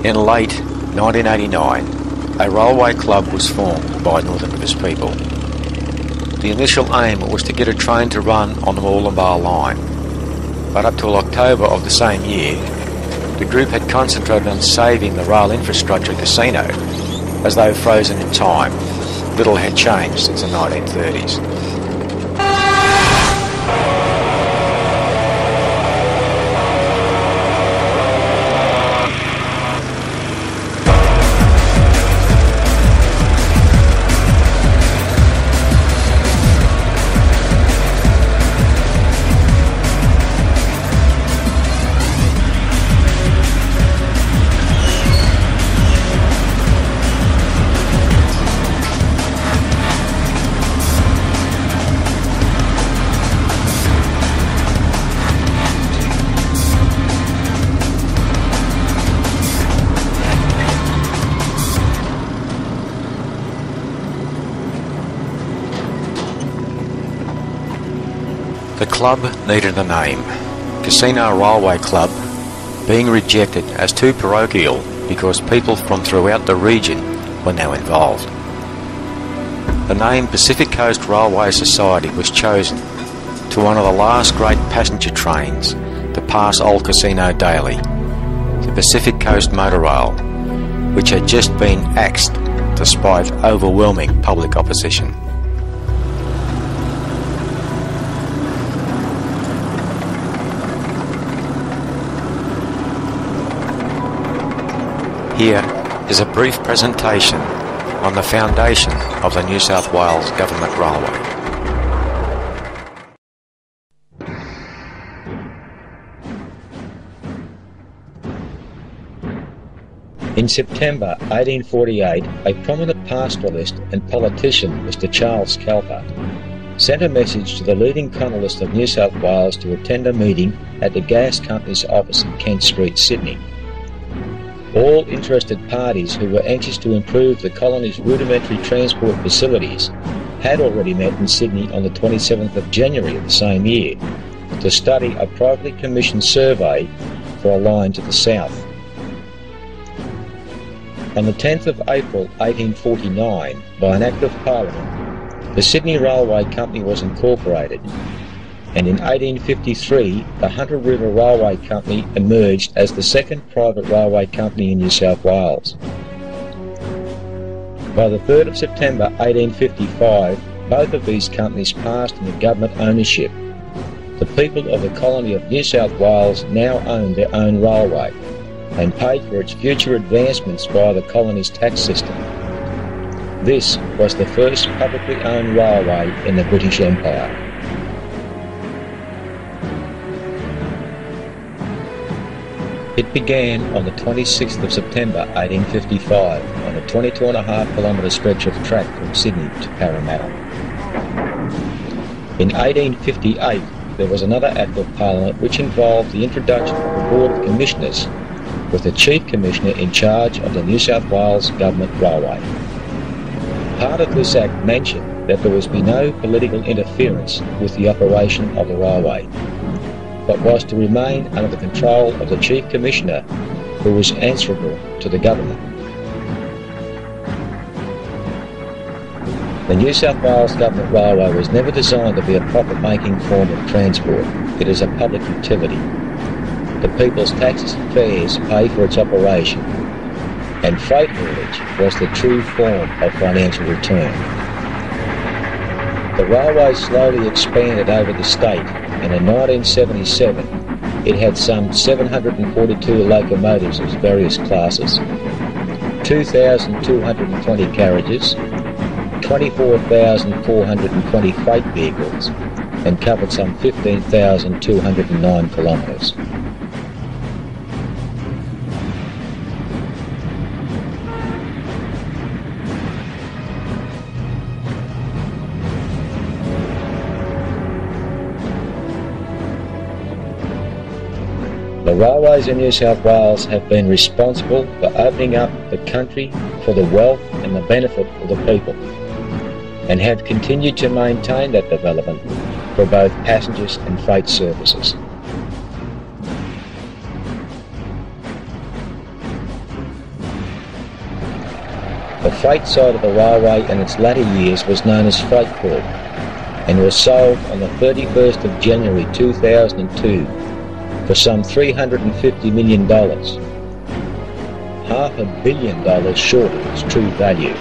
In late 1989, a railway club was formed by Northern Rivers people. The initial aim was to get a train to run on the Moolumbar line, but up till October of the same year, the group had concentrated on saving the rail infrastructure casino, as though frozen in time. Little had changed since the 1930s. The club needed a name. Casino Railway Club being rejected as too parochial because people from throughout the region were now involved. The name Pacific Coast Railway Society was chosen to one of the last great passenger trains to pass Old Casino daily, the Pacific Coast Motor Rail, which had just been axed despite overwhelming public opposition. Here is a brief presentation on the foundation of the New South Wales Government Railway. In September 1848, a prominent pastoralist and politician, Mr. Charles Calper, sent a message to the leading colonists of New South Wales to attend a meeting at the gas company's office in Kent Street, Sydney. All interested parties who were anxious to improve the colony's rudimentary transport facilities had already met in Sydney on the 27th of January of the same year to study a privately commissioned survey for a line to the south. On the 10th of April 1849, by an Act of Parliament, the Sydney Railway Company was incorporated, and in 1853 the Hunter River Railway Company emerged as the second private railway company in New South Wales. By the 3rd of September 1855, both of these companies passed into government ownership. The people of the colony of New South Wales now owned their own railway and paid for its future advancements via the colony's tax system. This was the first publicly owned railway in the British Empire. It began on the 26th of September 1855 on a 22.5 kilometre stretch of track from Sydney to Parramatta. In 1858 there was another Act of Parliament which involved the introduction of a Board of Commissioners with the Chief Commissioner in charge of the New South Wales Government Railway. Part of this Act mentioned that there was to be no political interference with the operation of the railway, but was to remain under the control of the Chief Commissioner, who was answerable to the government. The New South Wales Government Railway was never designed to be a profit-making form of transport. It is a public utility. The people's taxes and fares pay for its operation, and freight haulage was the true form of financial return. The railway slowly expanded over the state, and in 1977 it had some 742 locomotives of various classes, 2,220 carriages, 24,420 freight vehicles, and covered some 15,209 kilometres. The railways in New South Wales have been responsible for opening up the country for the wealth and the benefit of the people, and have continued to maintain that development for both passengers and freight services. The freight side of the railway in its latter years was known as Freight Corp and was sold on the 31st of January 2002 for some $350 million, $500 million short of its true value.